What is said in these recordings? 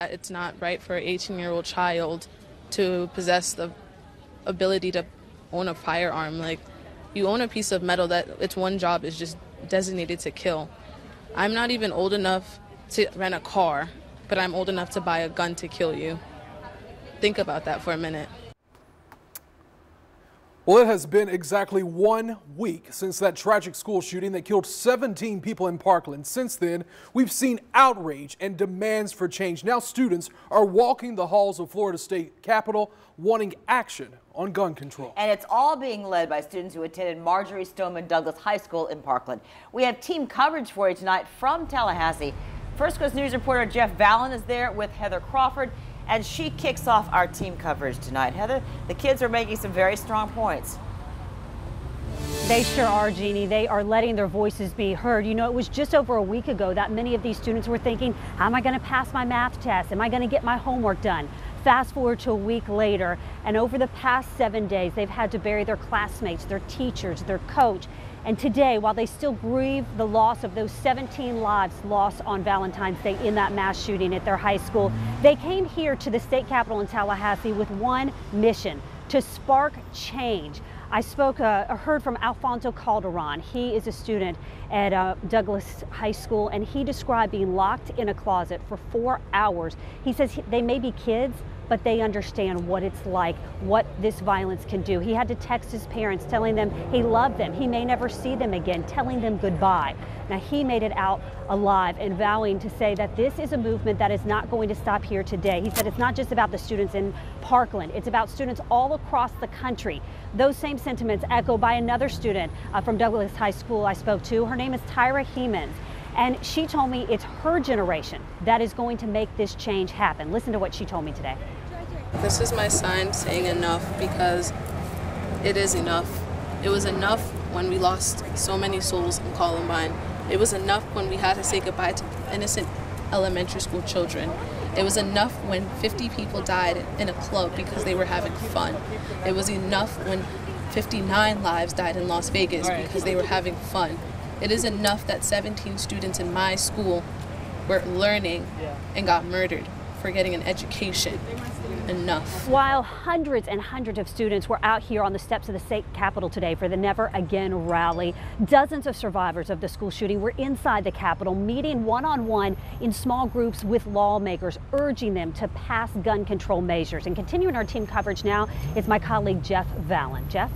It's not right for an 18-year-old child to possess the ability to own a firearm. Like, you own a piece of metal that its one job is just designated to kill. I'm not even old enough to rent a car, but I'm old enough to buy a gun to kill you. Think about that for a minute. Well, it has been exactly 1 week since that tragic school shooting that killed 17 people in Parkland. Since then, we've seen outrage and demands for change. Now students are walking the halls of Florida State Capitol wanting action on gun control. And it's all being led by students who attended Marjorie Stoneman Douglas High School in Parkland. We have team coverage for you tonight from Tallahassee. First Coast News reporter Jeff Vallon is there with Heather Crawford, and she kicks off our team coverage tonight. Heather, the kids are making some very strong points. They sure are, Jeannie. They are letting their voices be heard. You know, it was just over a week ago that many of these students were thinking, how am I going to pass my math test? Am I going to get my homework done? Fast forward to a week later, and over the past 7 days, they've had to bury their classmates, their teachers, their coach. And today, while they still grieve the loss of those 17 lives lost on Valentine's Day in that mass shooting at their high school, they came here to the state capitol in Tallahassee with one mission: to spark change. I heard from Alfonso Calderon. He is a student at Douglas High School, and he described being locked in a closet for 4 hours. He says they may be kids, but they understand what it's like, what this violence can do. He had to text his parents telling them he loved them. He may never see them again, telling them goodbye. Now, he made it out alive and vowing to say that this is a movement that is not going to stop here today. He said it's not just about the students in Parkland, it's about students all across the country. Those same sentiments echoed by another student from Douglas High School I spoke to. Her name is Tyra Hemans, and she told me it's her generation that is going to make this change happen. Listen to what she told me today. This is my sign saying enough, because it is enough. It was enough when we lost so many souls in Columbine. It was enough when we had to say goodbye to innocent elementary school children. It was enough when 50 people died in a club because they were having fun. It was enough when 59 lives died in Las Vegas because they were having fun. It is enough that 17 students in my school were learning and got murdered for getting an education. Enough. While hundreds and hundreds of students were out here on the steps of the state capitol today for the Never Again rally, dozens of survivors of the school shooting were inside the capitol meeting one-on-one in small groups with lawmakers, urging them to pass gun control measures. And continuing our team coverage now is my colleague Jeff Vallon. Jeff?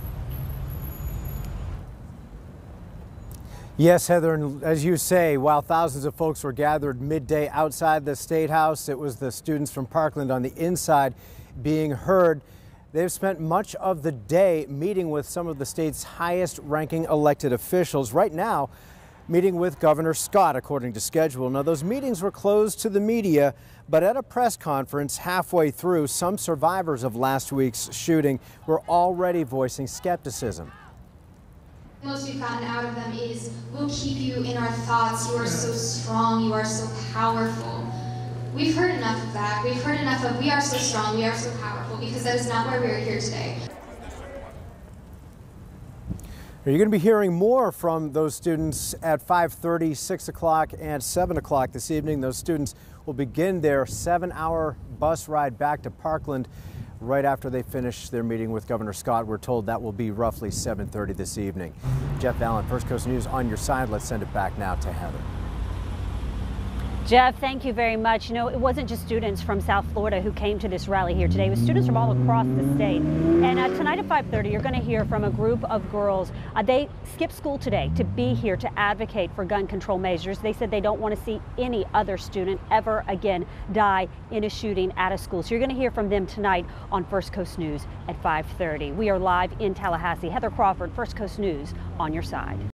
Yes, Heather, and as you say, while thousands of folks were gathered midday outside the State House, it was the students from Parkland on the inside being heard. They've spent much of the day meeting with some of the state's highest-ranking elected officials. Right now, meeting with Governor Scott, according to schedule. Now, those meetings were closed to the media, but at a press conference halfway through, some survivors of last week's shooting were already voicing skepticism. The most we've gotten out of them is, we'll keep you in our thoughts, you are so strong, you are so powerful. We've heard enough of that. We've heard enough of, we are so strong, we are so powerful, because that is not why we are here today. You're going to be hearing more from those students at 5:30, 6 o'clock, and 7 o'clock this evening. Those students will begin their 7-hour bus ride back to Parkland right after they finish their meeting with Governor Scott. We're told that will be roughly 7:30 this evening. Jeff Vallon, First Coast News on your side. Let's send it back now to Heather. Jeff, thank you very much. You know, it wasn't just students from South Florida who came to this rally here today. It was students from all across the state. And tonight at 5:30, you're going to hear from a group of girls. They skipped school today to be here to advocate for gun control measures. They said they don't want to see any other student ever again die in a shooting at a school. So you're going to hear from them tonight on First Coast News at 5:30. We are live in Tallahassee. Heather Crawford, First Coast News on your side.